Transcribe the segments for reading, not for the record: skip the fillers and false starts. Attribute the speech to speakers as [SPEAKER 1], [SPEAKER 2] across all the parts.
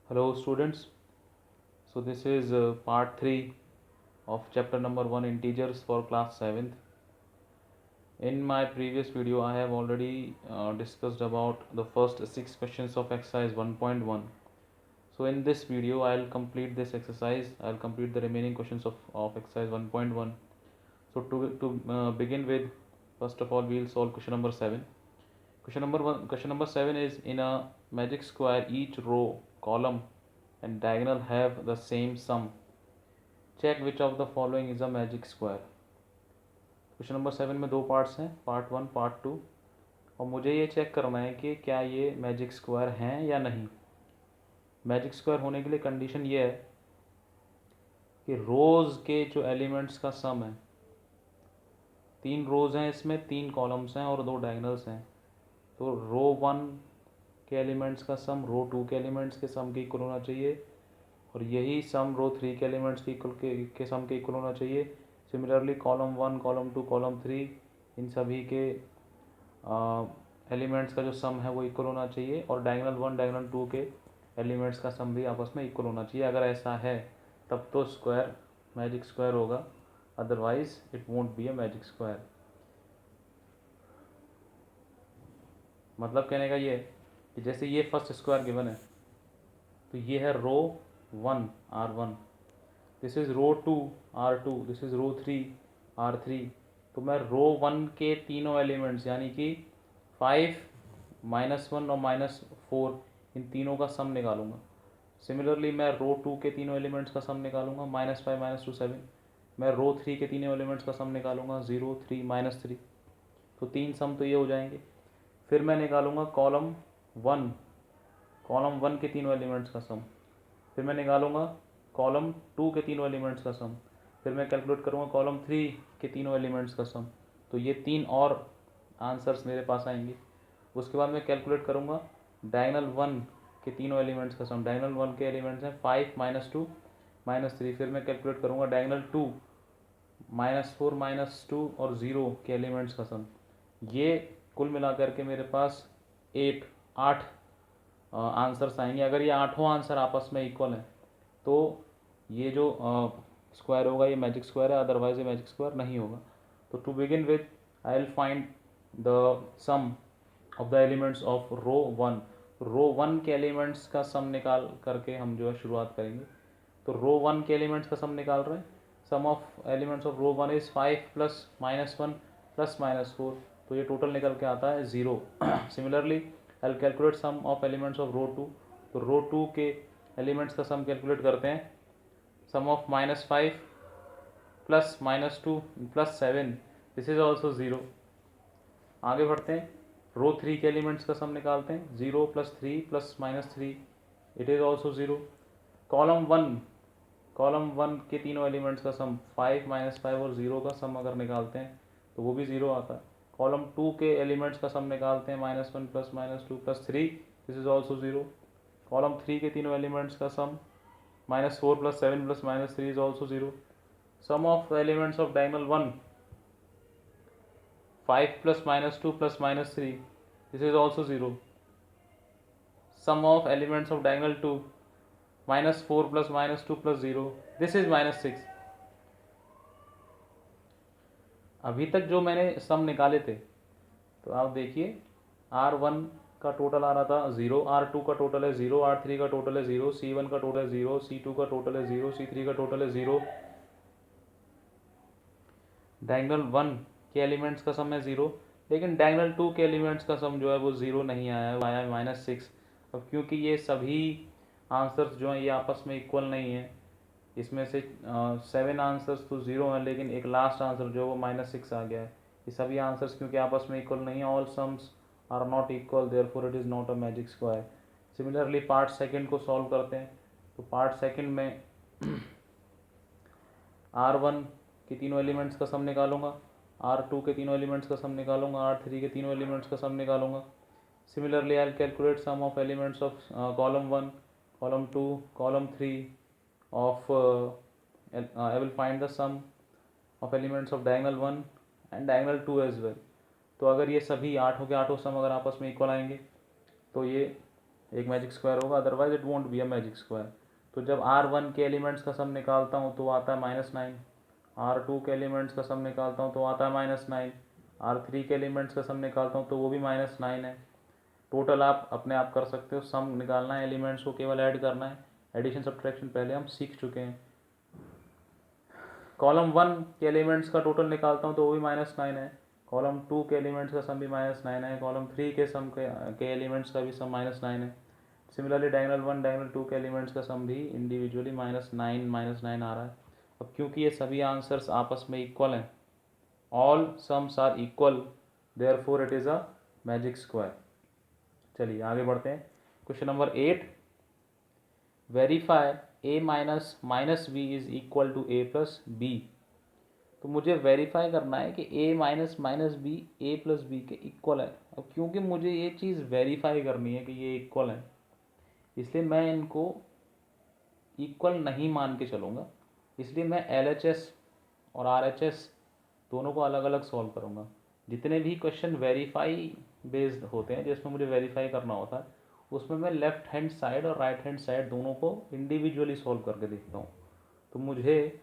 [SPEAKER 1] Hello students, so this is part 3 of chapter number 1 integers for class 7th. In my previous video I have already discussed about the first 6 questions of exercise 1.1. So in this video I'll complete this exercise, I'll complete the remaining questions of exercise 1.1. So to begin with, first of all we'll solve question number 7. Question number 7 is in a magic square each row, column and diagonal have the same sum. Check which of the following is a magic square. Question number 7 में दो parts हैं, part 1 part 2, और मुझे ये check करना है कि क्या ये मैजिक स्क्वायर हैं या नहीं। मैजिक स्क्वायर होने के लिए कंडीशन ये है कि रोज़ के जो एलिमेंट्स का सम है, 3 रोज़ हैं इसमें, 3 कॉलम्स हैं और 2 डायगनल्स हैं, तो रो 1 के एलिमेंट्स का सम रो 2 के एलिमेंट्स के सम के इक्वल होना चाहिए, और यही सम रो 3 के एलिमेंट्स के सम के इक्वल होना चाहिए। सिमिलरली कॉलम 1 कॉलम 2 कॉलम 3 इन सभी के एलिमेंट्स का जो सम है वो इक्वल होना चाहिए, और डायगोनल 1 डायगोनल 2 के एलिमेंट्स का सम भी आपस में इक्वल होना चाहिए। अगर ऐसा है तब तो स्क्वायर मैजिक स्क्वायर होगा, otherwise it won't be a magic square. मतलब कहने का ये कि जैसे ये फर्स्ट स्क्वायर गिवन है, तो ये है row 1 R1, this is row 2 R2, this is row 3 R3। तो मैं रो 1 के तीनों एलिमेंट्स यानी कि 5 -1 और -4 इन तीनों का सम निकालूंगा। सिमिलरली मैं रो 2 के तीनों एलिमेंट्स का सम निकालूंगा, -5 -2 7। मैं रो 3 के तीनों एलिमेंट्स का सम निकालूंगा, 0 3 -3। तो 3 सम तो ये हो जाएंगे। फिर मैं निकालूंगा कॉलम 1 के तीनों एलिमेंट्स का सम। फिर मैं निकालूंगा कॉलम 2 के तीनों एलिमेंट्स का सम। फिर मैं कैलकुलेट करूँगा कॉलम 3 के तीनों एलिमेंट्स का सम। तो ये 3 और आंसर्स मेरे पास आएंगे। उसके बाद मैं कैलकुलेट करूँगा डायगोनल 1 के तीनों एलिमेंट्स का सम। डायगोनल 1 के एलिमेंट्स हैं 5 -2 -3। फिर मैं कैलकुलेट करूँगा डायगोनल 2 -4 -2 और 0 के एलिमेंट्स का सम। ये कुल मिलाकर के मेरे पास 8 आंसर्स आएंगे। अगर ये आठों आंसर आपस में इक्वल हैं तो ये जो स्क्वायर होगा ये मैजिक स्क्वायर है, अदरवाइज ये मैजिक स्क्वायर नहीं होगा। तो to begin with I will find the sum of the elements of row 1। Row 1 के एलिमेंट्स का सम निकाल करके हम जो है शुरुआत करेंगे। तो रो 1 के एलिमेंट्स का सम निकाल रहे हैं। Sum of elements of row 1 is 5 + -1 + -4, तो ये टोटल निकल के आता है 0। Similarly I will calculate sum of elements of row 2। तो रो 2 के एलिमेंट्स का सम कैलकुलेट करते हैं। Sum of -5 + -2 + 7, this is also 0। आगे बढ़ते हैं, रो 3 के एलिमेंट्स का सम निकालते हैं। 0 + 3 + -3, इट इज़ ऑल्सो 0। कॉलम 1 के तीनों एलिमेंट्स का सम 5 -5 और 0 का सम अगर निकालते हैं तो वो भी 0 आता है। कॉलम 2 के एलिमेंट्स का सम निकालते हैं, -1 + -2 + 3, दिस इज ऑल्सो 0। कॉलम 3 के तीनों एलिमेंट्स का sum -4 + 7 + -3 is also 0। Sum of elements of diagonal 1 5 + -2 + -3, this is also 0. Sum of elements of diagonal 2 -4 + -2 + 0, this is -6। अभी तक जो मैंने सम निकाले थे तो आप देखिए, R1 का टोटल आ रहा था 0, R2 का टोटल है 0, R3 का टोटल है 0, C1 का टोटल है 0, C2 का टोटल है 0, C3 का टोटल है 0। डायगोनल 1 के एलिमेंट्स का सम है 0, लेकिन डायगोनल 2 के एलिमेंट्स का सम जो है वो 0 नहीं आया है, आया है -6। अब क्योंकि ये सभी आंसर्स जो हैं ये आपस में इक्वल नहीं है, इसमें से 7 आंसर्स तो 0 हैं, लेकिन एक लास्ट आंसर जो है वो -6 आ गया है। ये सभी आंसर्स क्योंकि आपस में इक्वल नहीं है, all sums are not equal, therefore it is not a magic square. Similarly part second को सॉल्व करते हैं। तो पार्ट सेकंड में R1 के तीनों एलिमेंट्स का सम निकालूंगा, R2 के तीनों एलिमेंट्स का सम निकालूंगा, R3 के तीनों एलिमेंट्स का सम निकालूंगा। Similarly I will calculate sum of elements of column 1 column 2 column 3 of I will find the sum of elements of diagonal 1 and diagonal 2 as well. तो अगर ये सभी आठों के आठों सम अगर आपस में इक्वल आएंगे तो ये एक मैजिक स्क्वायर होगा, otherwise it won't be a magic square. तो जब R1 के एलिमेंट्स का सम निकालता हूँ तो आता है -9, R2 के एलिमेंट्स का सम निकालता हूँ तो आता है -9, R3 के एलिमेंट्स का सम निकालता हूँ तो वो भी -9 है। टोटल आप अपने आप कर सकते हो, सम निकालना है, एलिमेंट्स को केवल ऐड करना है, एडिशन सब्ट्रैक्शन पहले हम सीख चुके हैं। कॉलम 1 के एलिमेंट्स का टोटल निकालता हूँ तो वो भी -9 है, कॉलम 2 के एलिमेंट्स का सम भी -9 है, कॉलम 3 के सम के एलिमेंट्स का भी सम -9 है। सिमिलरली डायगोनल 1 डायगोनल 2 के एलिमेंट्स का सम भी इंडिविजुअली -9 आ रहा है। अब क्योंकि ये सभी आंसर्स आपस में इक्वल हैं, all sums are equal, therefore it is a magic square. चलिए आगे बढ़ते हैं। Question number 8, verify a minus minus b is equal to a plus b. तो मुझे वेरीफाई करना है कि a minus minus b a plus b के इक्वल है। अब क्योंकि मुझे ये चीज़ वेरीफाई करनी है कि ये इक्वल है, इसलिए मैं इनको इक्वल नहीं मान के चलूँगा। इसलिए मैं LHS और RHS दोनों को अलग अलग सॉल्व करूँगा। जितने भी क्वेश्चन वेरीफाई बेस्ड होते हैं, जिसमें मुझे वेरीफाई करना होता है, उसमें मैं लेफ्ट हैंड साइड और राइट हैंड साइड दोनों को इंडिविजुअली सॉल्व करके देखता हूँ। तो मुझे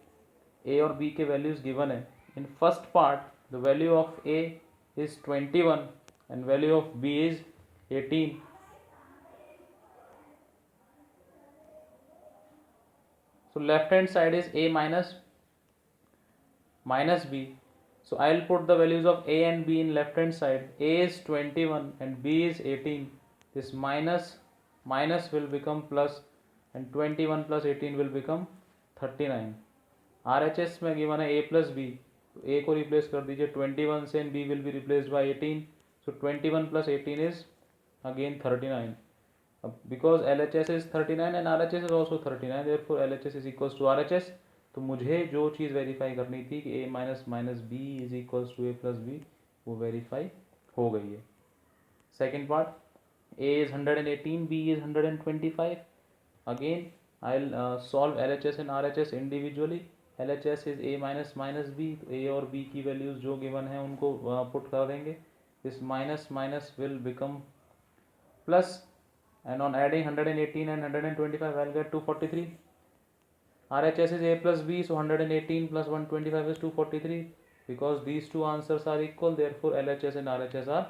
[SPEAKER 1] a और b के वैल्यूज़ गिवन है। In first part the value of a is 21 and value of b is 18। So left hand side is a minus b. So I'll put the values of a and b in left hand side. A is 21 and b is 18. This minus will become plus and 21 plus 18 will become 39. RHS में given है a plus b, तो a को replace कर दीजिए 21 से and b will be replaced by 18. So 21 plus 18 is again 39. Because LHS is 39 and RHS is also 39, therefore LHS is equals to RHS. तो मुझे जो चीज़ वेरीफाई करनी थी कि a minus minus b is equals to a plus b, वो verify हो गई है। Second part, a is 118, b is 125. Again I'll solve LHS and RHS individually. LHS is a minus minus b, तो a और b की values जो given है उनको पुट कर देंगे। This minus minus will become plus, and on adding 118 and 125 I'll get 243. RHS is a plus b, so 118 plus 125 is 243. Because these two answers are equal, therefore LHS and RHS are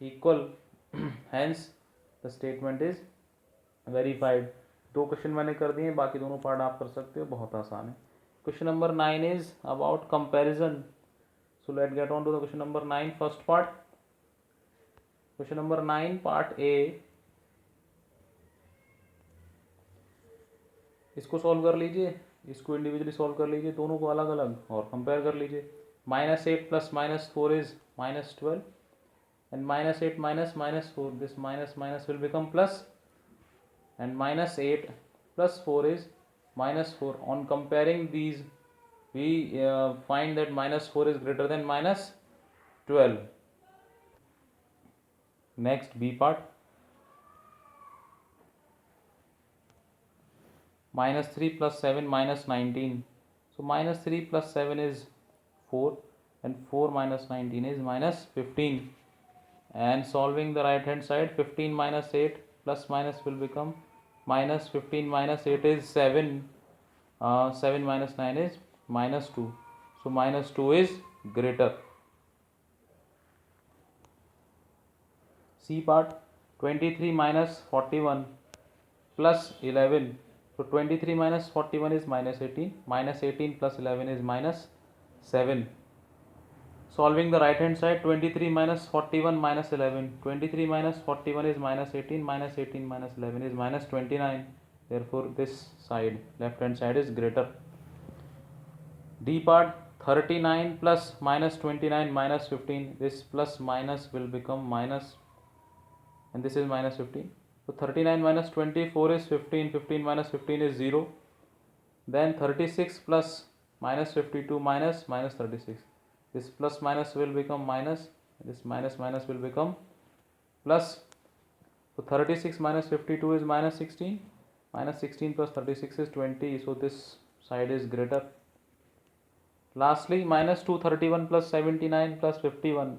[SPEAKER 1] equal. Hence the statement is verified. दो question मैंने कर दिए, बाकी दोनों part आप कर सकते हो, बहुत आसान है। Question number 9 is about comparison. So let's get on to the question number 9 first part. Question number 9 part A, इसको सॉल्व कर लीजिए, इसको इंडिविजुअली सॉल्व कर लीजिए, दोनों को अलग अलग और कंपेयर कर लीजिए। -8 plus -4 is -12 and -8 minus -4, this minus minus will become plus and -8 plus 4 is -4. On comparing these we find that -4 is greater than -12. Next b part, -3 plus 7 minus 19. So -3 plus 7 is 4 and 4 minus 19 is -15. And solving the right hand side, 15 minus 8 plus minus will become -15 minus 8 is 7. 7 minus 9 is -2. So -2 is greater. C part, 23 minus 41 plus 11. So 23 minus 41 is -18. -18 plus 11 is -7. Solving the right hand side, 23 minus 41 minus 11. 23 minus 41 is -18. -18 minus 11 is -29. Therefore this side, left hand side, is greater. D part, 39 plus -29 minus 15. This plus minus will become minus and this is -15. So 39 minus 24 is 15. 15 minus 15 is 0. Then 36 plus -52 minus -36. This plus minus will become minus. This minus minus will become plus. So 36 minus 52 is -16. -16 plus 36 is 20. So this side is greater. Lastly, -231 plus 79 plus 51.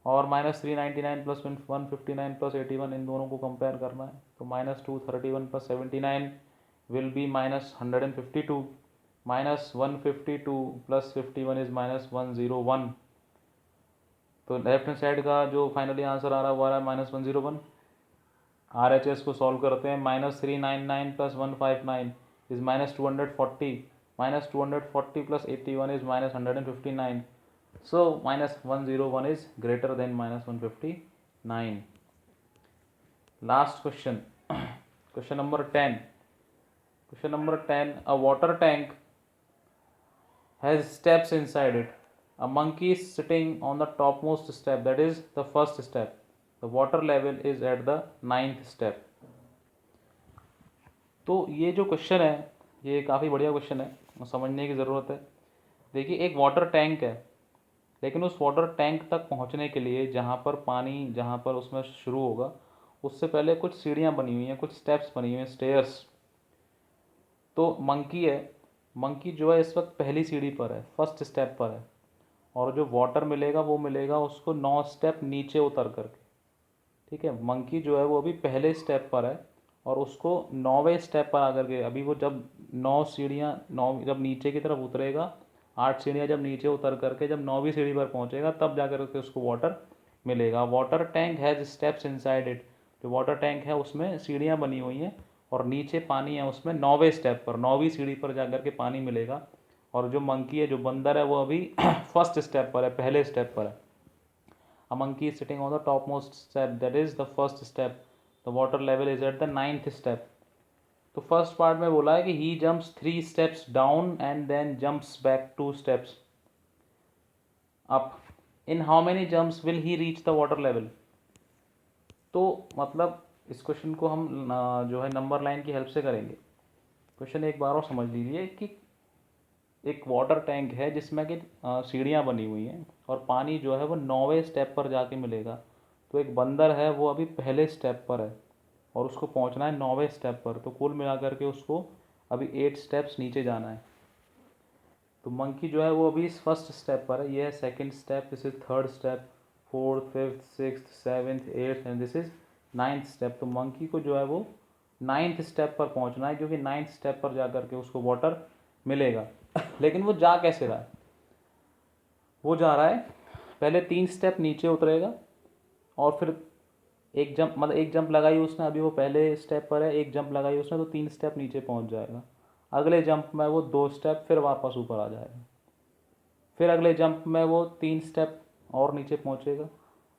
[SPEAKER 1] और -399 plus 159 plus 81, इन दोनों को compare करना है। तो -231 plus 79 will be -152, -152 plus 51 is -101। तो left hand side का जो finally answer आ रहा है वो आ रहा है -101। RHS को सॉल्व करते हैं। -399 plus 159 is -240, -240 plus 81 is -159। So -101 is greater than -159. Last question. Question number 10. Question number 10. A water tank has steps inside it. A monkey is sitting on the topmost step, that is the first step. The water level is at the 9th step. तो ये जो question है ये काफ़ी बढ़िया question है, समझने की ज़रूरत है। देखिए एक वाटर टैंक है, लेकिन उस वाटर टैंक तक पहुंचने के लिए जहाँ पर पानी जहाँ पर उसमें शुरू होगा उससे पहले कुछ सीढ़ियाँ बनी हुई हैं, कुछ स्टेप्स बनी हुई हैं, स्टेयर्स। तो मंकी है, मंकी जो है इस वक्त पहली सीढ़ी पर है, फर्स्ट स्टेप पर है, और जो वाटर मिलेगा वो मिलेगा उसको 9 स्टेप नीचे उतर करके। ठीक है, मंकी जो है वो अभी पहले स्टेप पर है और उसको 9वें स्टेप पर आकर के अभी वो जब 9 सीढ़ियाँ 9 जब नीचे की तरफ उतरेगा, 8 सीढ़ियाँ जब नीचे उतर करके जब 9वीं सीढ़ी पर पहुँचेगा तब जा करके उसको वाटर मिलेगा। Water tank has steps inside it. जो वाटर टैंक है उसमें सीढ़ियाँ बनी हुई हैं और नीचे पानी है उसमें 9वें स्टेप पर, 9वीं सीढ़ी पर जा करके पानी मिलेगा। और जो मंकी है, जो बंदर है, वो अभी फर्स्ट स्टेप पर है, पहले स्टेप पर है। A monkey is sitting on the topmost step, that is the first step. The water level is at the 9th step. तो फर्स्ट पार्ट में बोला है कि he jumps 3 steps down and then jumps back 2 steps up. In how many jumps will he reach the water level? तो मतलब इस question को हम जो है नंबर लाइन की हेल्प से करेंगे। क्वेश्चन एक बार और समझ लीजिए कि एक वाटर टैंक है जिसमें कि सीढ़ियाँ बनी हुई हैं और पानी जो है वो 9वें स्टेप पर जाके मिलेगा। तो एक बंदर है वो अभी पहले स्टेप पर है और उसको पहुंचना है 9वें स्टेप पर। तो कुल मिलाकर के उसको अभी 8 स्टेप्स नीचे जाना है। तो मंकी जो है वो अभी इस फर्स्ट स्टेप पर है, ये है second step, this is third step, fourth, fifth, sixth, seventh, eighth and this is 9th step. तो मंकी को जो है वो 9th स्टेप पर पहुंचना है, क्योंकि 9th स्टेप पर जा करके उसको वाटर मिलेगा। लेकिन वो जा कैसे रहा है? वो जा रहा है पहले 3 स्टेप नीचे उतरेगा और फिर एक जंप, मतलब एक जंप लगाई उसने, अभी वो पहले स्टेप पर है, एक जंप लगाई उसने तो 3 स्टेप नीचे पहुंच जाएगा। अगले जंप में वो 2 स्टेप फिर वापस ऊपर आ जाएगा। फिर अगले जंप में वो 3 स्टेप और नीचे पहुंचेगा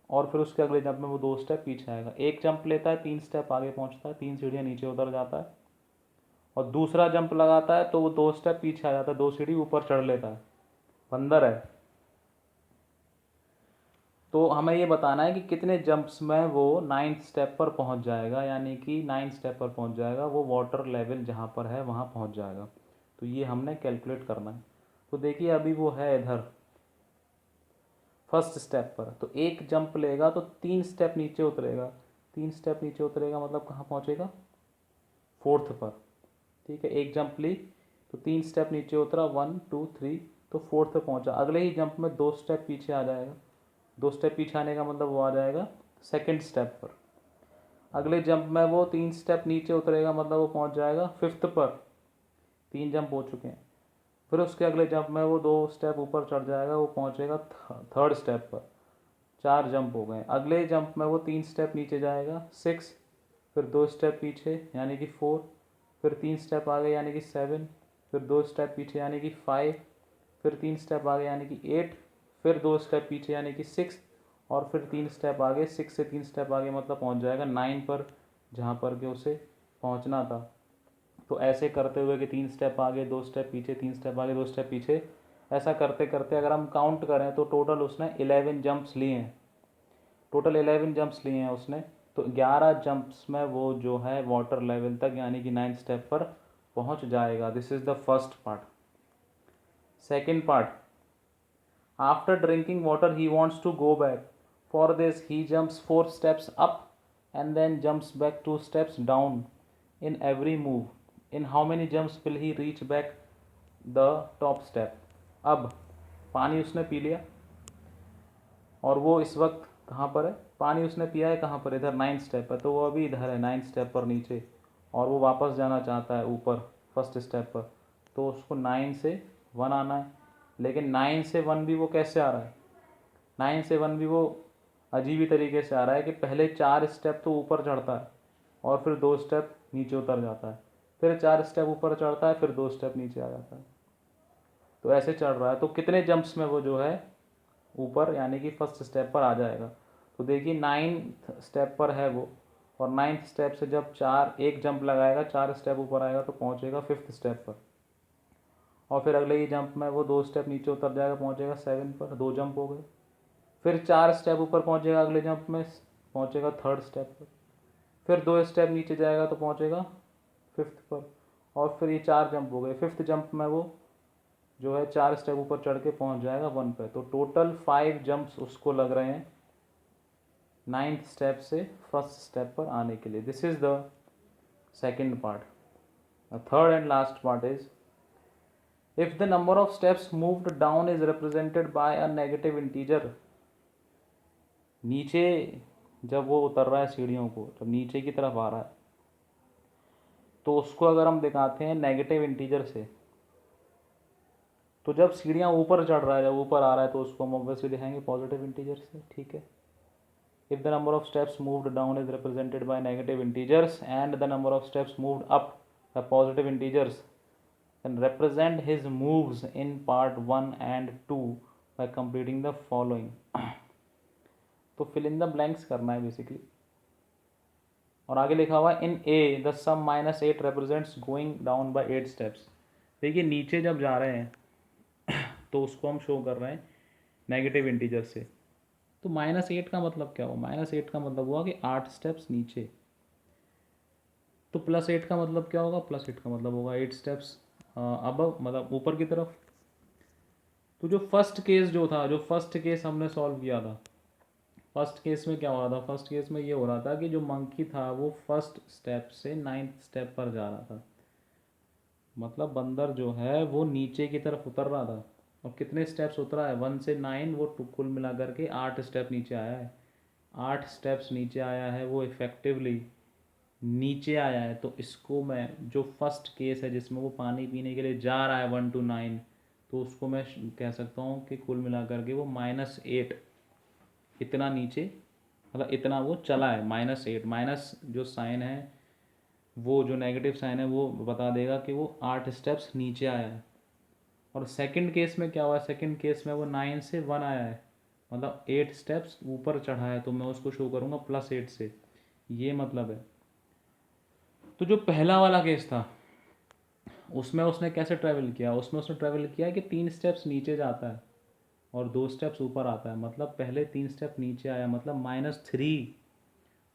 [SPEAKER 1] और फिर उसके अगले जंप में वो 2 स्टेप पीछे आएगा। एक जंप लेता है, 3 स्टेप आगे पहुंचता है, 3 सीढ़ियाँ नीचे उतर जाता है और दूसरा जंप लगाता है तो वो 2 स्टेप पीछे आ जाता है, 2 सीढ़ी ऊपर चढ़ लेता है। बंदर है। तो हमें ये बताना है कि कितने जंप्स में वो 9th स्टेप पर पहुंच जाएगा, यानी कि 9th स्टेप पर पहुंच जाएगा, वो वाटर लेवल जहाँ पर है वहाँ पहुंच जाएगा। तो ये हमने कैलकुलेट करना है। तो देखिए अभी वो है इधर फर्स्ट स्टेप पर, तो एक जंप लेगा तो 3 स्टेप नीचे उतरेगा, 3 स्टेप नीचे उतरेगा मतलब कहाँ पहुँचेगा? 4th पर। ठीक है, एक जंप ली तो 3 स्टेप नीचे उतरा, 1 2 3, तो 4th पर पहुँचा। अगले ही जंप में 2 स्टेप पीछे आ जाएगा, 2 स्टेप पीछे आने का मतलब वो आ जाएगा सेकंड स्टेप पर। अगले जंप में वो 3 स्टेप नीचे उतरेगा मतलब वो पहुंच जाएगा 5th पर। 3 जंप हो चुके हैं। फिर उसके अगले जंप में वो 2 स्टेप ऊपर चढ़ जाएगा, वो पहुंचेगा 3rd स्टेप पर। 4 जंप हो गए। अगले जंप में वो 3 स्टेप नीचे जाएगा 6, फिर 2 स्टेप पीछे यानी कि 4, फिर 3 स्टेप आगे यानी कि 7, फिर 2 स्टेप पीछे यानी कि 5, फिर 3 स्टेप आगे यानी कि 8, फिर 2 स्टेप पीछे यानी कि 6, और फिर 3 स्टेप आगे, 6 से 3 स्टेप आगे मतलब पहुंच जाएगा 9 पर, जहाँ पर के उसे पहुंचना था। तो ऐसे करते हुए कि 3 स्टेप आगे 2 स्टेप पीछे, 3 स्टेप आगे 2 स्टेप पीछे, ऐसा करते करते अगर हम काउंट करें तो टोटल उसने 11 जंप्स लिए हैं। टोटल 11 जंप्स लिए हैं उसने। तो 11 जंप्स में वो जो है वाटर लेवल तक यानी कि 9th स्टेप पर पहुंच जाएगा। This is the first part. Second part, after drinking water he wants to go back. For this, he jumps 4 steps up and then jumps back 2 steps down in every move. In how many jumps will he reach back the top step? अब पानी उसने P लिया और वो इस वक्त कहाँ पर है, पानी उसने पिया है कहाँ पर, इधर 9th स्टेप पर, तो वो अभी इधर है 9th स्टेप पर नीचे, और वो वापस जाना चाहता है ऊपर फर्स्ट स्टेप पर, तो उसको 9 से 1 आना है। लेकिन 9 से 1 भी वो कैसे आ रहा है, 9 से 1 भी वो अजीब ही तरीके से आ रहा है कि पहले 4 स्टेप तो ऊपर चढ़ता है और फिर 2 स्टेप नीचे उतर जाता है, फिर 4 स्टेप ऊपर चढ़ता है, फिर 2 स्टेप नीचे आ जाता है। तो ऐसे चढ़ रहा है, तो कितने जंप्स में वो जो है ऊपर यानी कि फर्स्ट स्टेप पर आ जाएगा। तो देखिए 9th स्टेप पर है वो, और 9th स्टेप से जब एक जंप लगाएगा 4 स्टेप ऊपर आएगा तो पहुंचेगा 5th स्टेप पर, और फिर अगले ही जंप में वो 2 स्टेप नीचे उतर जाएगा, पहुंचेगा 7 पर, 2 जंप हो गए। फिर 4 स्टेप ऊपर पहुंचेगा, अगले जंप में पहुंचेगा 3rd स्टेप पर, फिर 2 स्टेप नीचे जाएगा तो पहुंचेगा 5th पर, और फिर ये 4 जंप हो गए। 5th जंप में वो जो है 4 स्टेप ऊपर चढ़ के पहुंच जाएगा 1 पे। तो टोटल 5 जंप्स उसको लग रहे हैं 9th स्टेप से फर्स्ट स्टेप पर आने के लिए। This is the second part. Third and last part is, if the number of steps moved down is represented by a negative integer. नीचे जब वो उतर रहा है सीढ़ियों को, जब नीचे की तरफ आ रहा है, तो उसको अगर हम दिखाते हैं नेगेटिव इंटीजर से, तो जब सीढ़ियाँ ऊपर चढ़ रहा है, जब ऊपर आ रहा है, तो उसको हम ऑब्वियसली दिखाएंगे पॉजिटिव इंटीजर से। ठीक है, if the number of steps moved down is represented by negative integers and the number of steps moved up by positive integers, then represent his moves in part 1 and 2 by completing the following। तो fill in the blanks करना है basically, और आगे लिखा हुआ इन ए the some -8 represents going down by 8 steps। देखिए नीचे जब जा रहे हैं तो उसको हम शो कर रहे हैं नेगेटिव इंटीजर से। तो -8 का मतलब क्या हुआ, -8 का मतलब हुआ कि 8 स्टेप्स नीचे। तो +8 का मतलब क्या होगा, +8 का मतलब होगा 8 स्टेप्स अबव, मतलब ऊपर की तरफ। तो जो फर्स्ट केस जो था, जो फर्स्ट केस हमने सॉल्व किया था, फर्स्ट केस में क्या हो रहा था, फर्स्ट केस में ये हो रहा था कि जो मंकी था वो फर्स्ट स्टेप से 9th स्टेप पर जा रहा था, मतलब बंदर जो है वो नीचे की तरफ उतर रहा था। और कितने स्टेप्स उतरा है, 1 से 9, वो कुल मिला करके 8 स्टेप नीचे आया है। 8 स्टेप्स नीचे आया है वो इफ़ेक्टिवली नीचे आया है। तो इसको मैं, जो फर्स्ट केस है जिसमें वो पानी पीने के लिए जा रहा है 1 to 9, तो उसको मैं कह सकता हूँ कि कुल मिला करके वो -8 इतना नीचे, मतलब इतना वो चला है। -8 माइनस जो साइन है, वो जो नेगेटिव साइन है वो बता देगा कि वो 8 स्टेप्स नीचे आया है। और सेकंड केस में क्या हुआ है, सेकंड केस में वो 9 से 1 आया है, मतलब 8 स्टेप्स ऊपर चढ़ा है, तो मैं उसको शो करूँगा +8 से, ये मतलब है। तो जो पहला वाला केस था उसमें उसने कैसे ट्रैवल किया, उसमें उसने ट्रैवल किया कि 3 स्टेप्स नीचे जाता है और 2 स्टेप्स ऊपर आता है, मतलब पहले 3 स्टेप नीचे आया मतलब -3,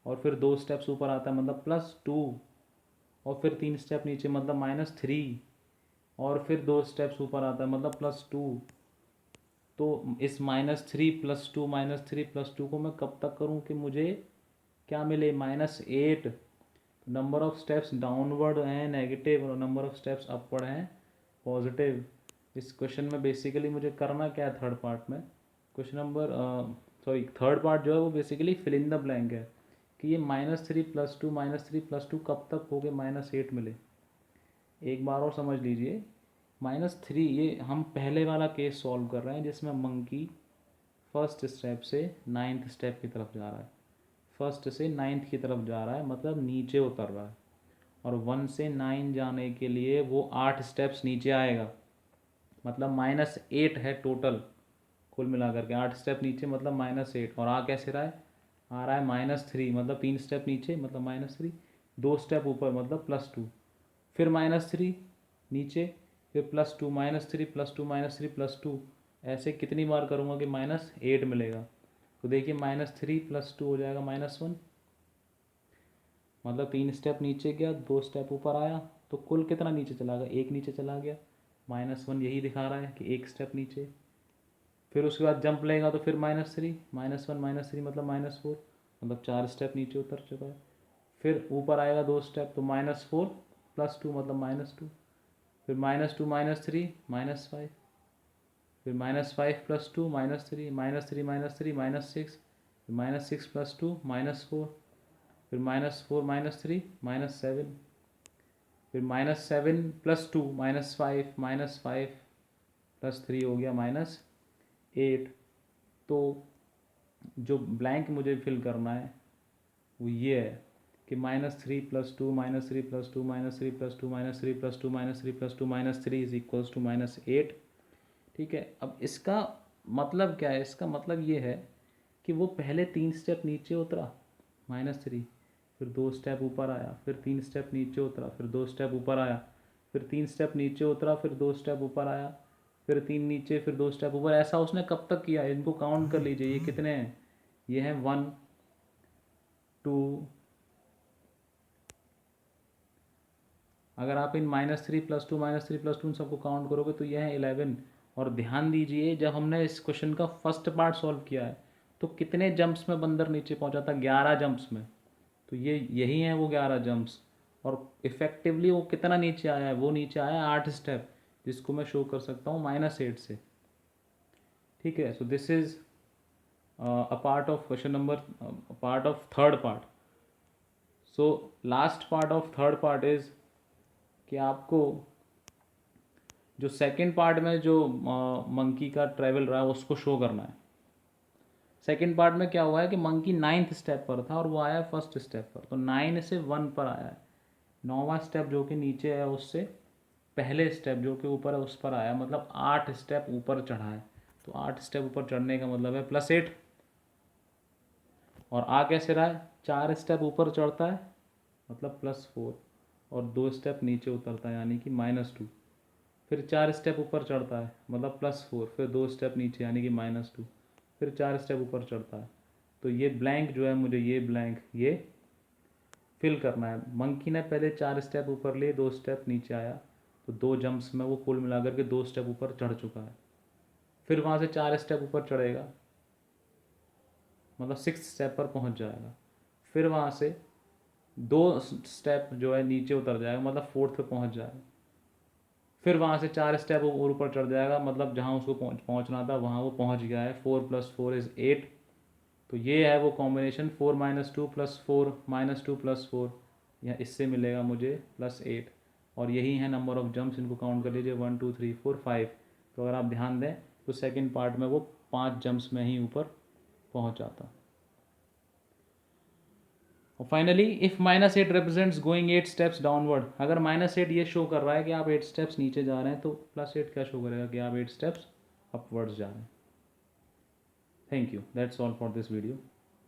[SPEAKER 1] और फिर 2 स्टेप्स ऊपर आता है मतलब +2, और फिर 3 स्टेप नीचे मतलब -3, और फिर 2 स्टेप्स ऊपर आता है मतलब +2। तो इस -3 +2 -3 +2 को मैं कब तक करूं कि मुझे क्या मिले, -8। नंबर ऑफ स्टेप्स डाउनवर्ड हैं नेगेटिव और नंबर ऑफ स्टेप्स अपवर्ड हैं पॉजिटिव। इस क्वेश्चन में बेसिकली मुझे करना क्या है, थर्ड पार्ट में, क्वेश्चन नंबर थर्ड पार्ट जो है वो basically fill in the blank है कि ये -3 +2 -3 +2 कब तक हो गए -8 मिले। एक बार और समझ लीजिए, -3 ये हम पहले वाला केस सॉल्व कर रहे हैं जिसमें मंकी फर्स्ट स्टेप से 9th स्टेप की तरफ जा रहा है, फर्स्ट से 9th की तरफ जा रहा है मतलब नीचे उतर रहा है, और 1 से 9 जाने के लिए वो 8 स्टेप्स नीचे आएगा, मतलब -8 है टोटल, कुल मिलाकर के 8 स्टेप नीचे मतलब -8। और आ कैसे रहा है, आ रहा है -3, मतलब 3 स्टेप नीचे मतलब -3, 2 स्टेप ऊपर मतलब +2, फिर -3 नीचे, फिर +2 -3 +2 -3 +2, ऐसे कितनी बार करूँगा कि -8 मिलेगा। तो देखिए -3 +2 हो जाएगा -1, मतलब 3 स्टेप नीचे गया, 2 स्टेप ऊपर आया, तो कुल कितना नीचे चला गया, 1 नीचे चला गया। -1 यही दिखा रहा है कि 1 स्टेप नीचे। फिर उसके बाद जंप लेगा तो फिर -3 -1 -3 मतलब -4, मतलब 4 स्टेप नीचे उतर चुका है। फिर ऊपर आएगा 2 स्टेप तो -4 +2 मतलब -2, फिर -2 -3 -5, फिर -5 +2 -3 -3 -3 -6, फिर -6 + 2 -4, फिर -4 -3 -7, फिर -7 + 2 -5, -5 + 3 हो गया -8। तो जो ब्लैंक मुझे फिल करना है वो ये है कि -3 + 2 -3 + 2 -3 + 2 -3 + 2 -3 + 2 -3 = -8। ठीक है, अब इसका मतलब क्या है? इसका मतलब ये है कि वो पहले 3 स्टेप नीचे उतरा -3, फिर 2 स्टेप ऊपर आया, फिर 3 स्टेप नीचे उतरा, फिर 2 स्टेप ऊपर आया, फिर 3 स्टेप नीचे उतरा, फिर 2 स्टेप ऊपर आया, फिर 3 नीचे, फिर 2 स्टेप ऊपर। ऐसा उसने कब तक किया? इनको काउंट कर लीजिए, ये कितने हैं? ये हैं 1 2। अगर आप इन -3 + 2 -3 + 2 इन सबको काउंट करोगे तो ये है 11। और ध्यान दीजिए, जब हमने इस क्वेश्चन का फर्स्ट पार्ट सॉल्व किया है तो कितने जंप्स में बंदर नीचे पहुंचा था? 11 जंप्स में। तो ये यही है वो 11 जंप्स। और इफ़ेक्टिवली वो कितना नीचे आया है? वो नीचे आया है 8 स्टेप, जिसको मैं शो कर सकता हूँ -8 से। ठीक है, so this is a part of question number, part of third part. So last part of third part is कि आपको जो सेकंड पार्ट में जो मंकी का ट्रैवल रहा है उसको शो करना है। सेकंड पार्ट में क्या हुआ है कि मंकी 9th स्टेप पर था और वो आया फर्स्ट स्टेप पर, तो 9 से 1 पर आया है। 9वां स्टेप जो कि नीचे है उससे पहले स्टेप जो कि ऊपर है उस पर आया, मतलब 8 स्टेप ऊपर चढ़ा है। तो 8 स्टेप ऊपर चढ़ने का मतलब है +8। और आ कैसे रहा है? 4 स्टेप ऊपर चढ़ता है मतलब +4, और 2 स्टेप नीचे उतरता है यानी कि -2। फिर 4 स्टेप ऊपर चढ़ता है मतलब +4, फिर 2 स्टेप नीचे यानी कि -2, फिर 4 स्टेप ऊपर चढ़ता है। तो ये ब्लैंक जो है, मुझे ये ब्लैंक ये फिल करना है। मंकी ने पहले 4 स्टेप ऊपर लिए, 2 स्टेप नीचे आया, तो 2 जंप्स में वो कुल मिलाकर के 2 स्टेप ऊपर चढ़ चुका है। फिर वहाँ से 4 स्टेप ऊपर चढ़ेगा मतलब 6th स्टेप पर पहुँच जाएगा। फिर वहाँ से 2 स्टेप जो है नीचे उतर जाएगा मतलब 4th पे पहुँच जाएगा। फिर वहाँ से 4 स्टेप और ऊपर चढ़ जाएगा मतलब जहाँ उसको पहुँचना था वहाँ वो पहुँच गया है। 4 + 4 = 8। तो ये है वो कॉम्बिनेशन 4 - 2 + 4 -2 + 4, या इससे मिलेगा मुझे +8। और यही है नंबर ऑफ जंप्स, इनको काउंट कर लीजिए 1 2 3 4 5। तो अगर आप ध्यान दें तो सेकंड पार्ट में वो 5 जंप्स में ही ऊपर पहुँच जाता। और finally if -8 represents going 8 steps downward, अगर -8 ये शो कर रहा है कि आप 8 स्टेप्स नीचे जा रहे हैं, तो +8 क्या शो करेगा कि आप 8 स्टेप्स अपवर्ड्स जा रहे हैं। Thank you, that's all for this video.